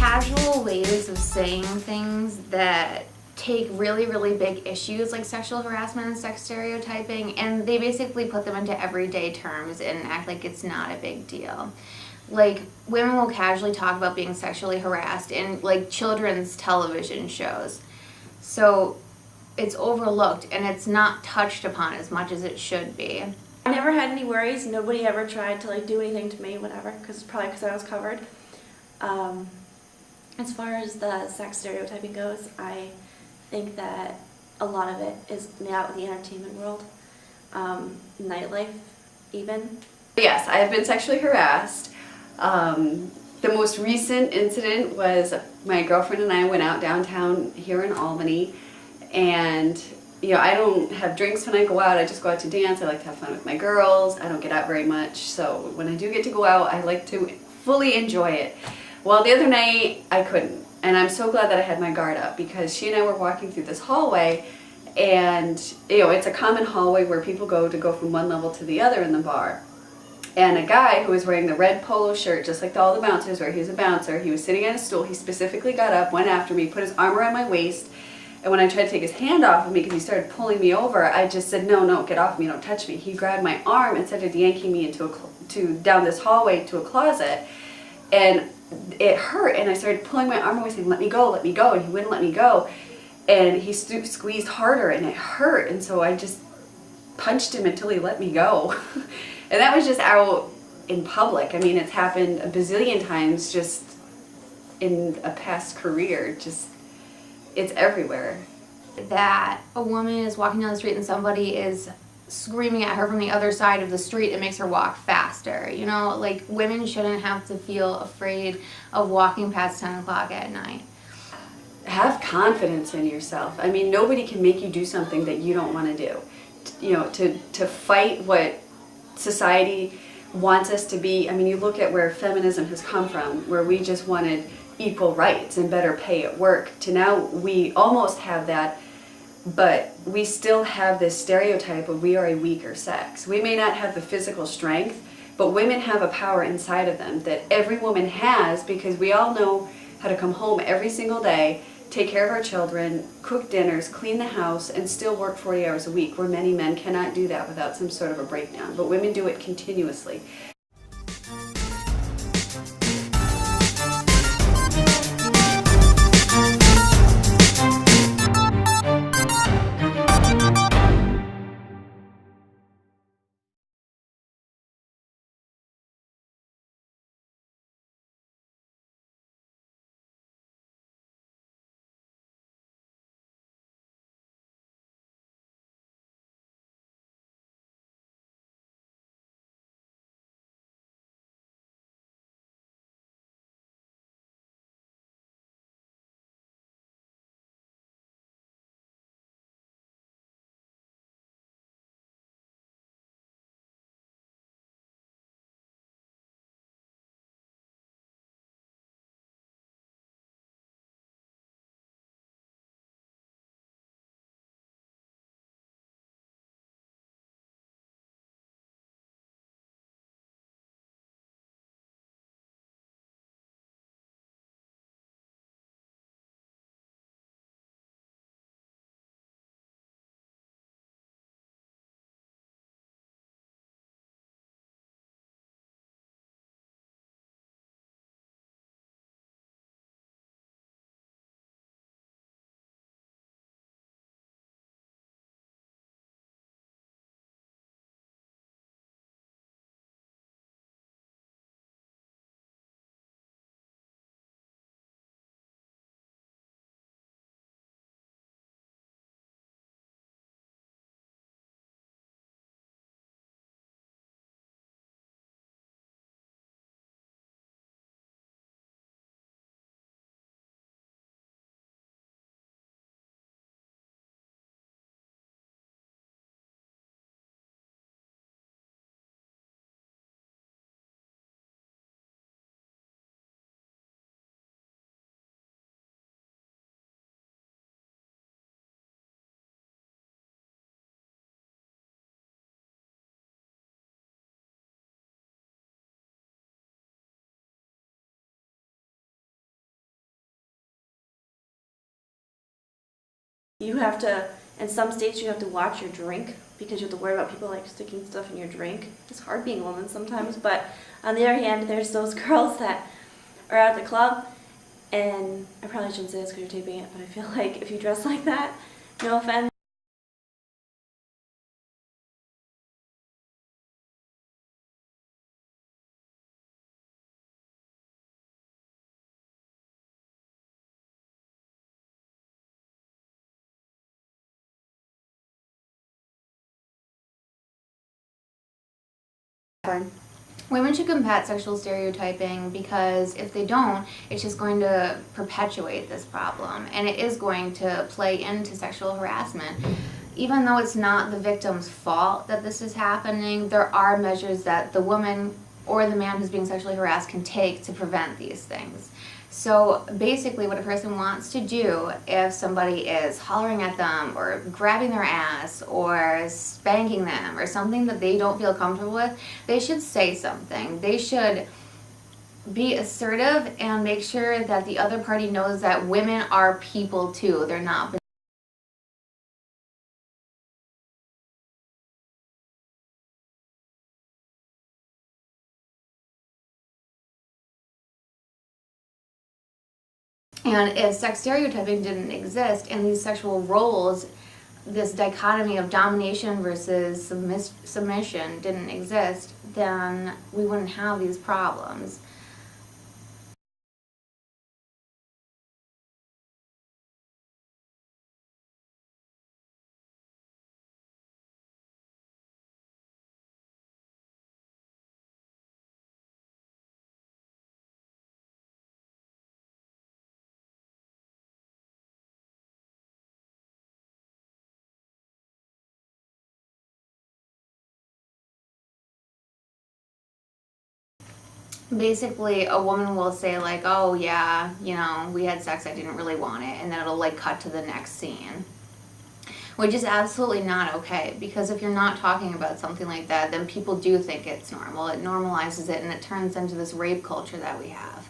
casual ways of saying things that take really, really big issues like sexual harassment and sex stereotyping, and they basically put them into everyday terms and act like it's not a big deal. Like, women will casually talk about being sexually harassed in like children's television shows. So it's overlooked and it's not touched upon as much as it should be. I never had any worries. Nobody ever tried to like do anything to me, whatever, probably because I was covered. As far as the sex stereotyping goes, I think that a lot of it is made out of the entertainment world, nightlife even. Yes, I have been sexually harassed. The most recent incident was my girlfriend and I went out downtown here in Albany, and I don't have drinks when I go out. I just go out to dance. I like to have fun with my girls. I don't get out very much, so when I do get to go out, I like to fully enjoy it. Well, the other night I couldn't, and I'm so glad that I had my guard up, because she and I were walking through this hallway, and it's a common hallway where people go from one level to the other in the bar. And a guy who was wearing the red polo shirt, just like all the bouncers wear, he was a bouncer, he was sitting on a stool, he specifically got up, went after me, put his arm around my waist, and when I tried to take his hand off of me because he started pulling me over, I just said, no, get off me, don't touch me. He grabbed my arm and started yanking me down this hallway to a closet, and it hurt, and I started pulling my arm away saying, let me go, and he wouldn't let me go, and he squeezed harder, and it hurt, and so I just punched him until he let me go. And that was just out in public. I mean, it's happened a bazillion times just in a past career. It's everywhere. That a woman is walking down the street and somebody is screaming at her from the other side of the street, it makes her walk faster. Like, women shouldn't have to feel afraid of walking past 10 o'clock at night. Have confidence in yourself. I mean, nobody can make you do something that you don't want to do. To fight what society wants us to be. I mean, you look at where feminism has come from, where we just wanted equal rights and better pay at work, to now we almost have that, but we still have this stereotype of we are a weaker sex. We may not have the physical strength, but women have a power inside of them that every woman has, because we all know how to come home every single day, take care of our children, cook dinners, clean the house, and still work 40 hours a week, where many men cannot do that without some sort of a breakdown. But women do it continuously. You have to, in some states, you have to watch your drink because you have to worry about people like sticking stuff in your drink. It's hard being a woman sometimes, but on the other hand, there's those girls that are out at the club, and I probably shouldn't say this because you're taping it, but I feel like if you dress like that, no offense. Women should combat sexual stereotyping because if they don't, it's just going to perpetuate this problem and it is going to play into sexual harassment. Even though it's not the victim's fault that this is happening, there are measures that the woman or the man who's being sexually harassed can take to prevent these things. So basically what a person wants to do if somebody is hollering at them or grabbing their ass or spanking them or something that they don't feel comfortable with, they should say something. They should be assertive and make sure that the other party knows that women are people too. They're not And if sex stereotyping didn't exist and these sexual roles, this dichotomy of domination versus submission didn't exist, then we wouldn't have these problems. Basically, a woman will say like, oh yeah, you know, we had sex, I didn't really want it, and then it'll like cut to the next scene. Which is absolutely not okay, because if you're not talking about something like that, then people do think it's normal. It normalizes it and it turns into this rape culture that we have.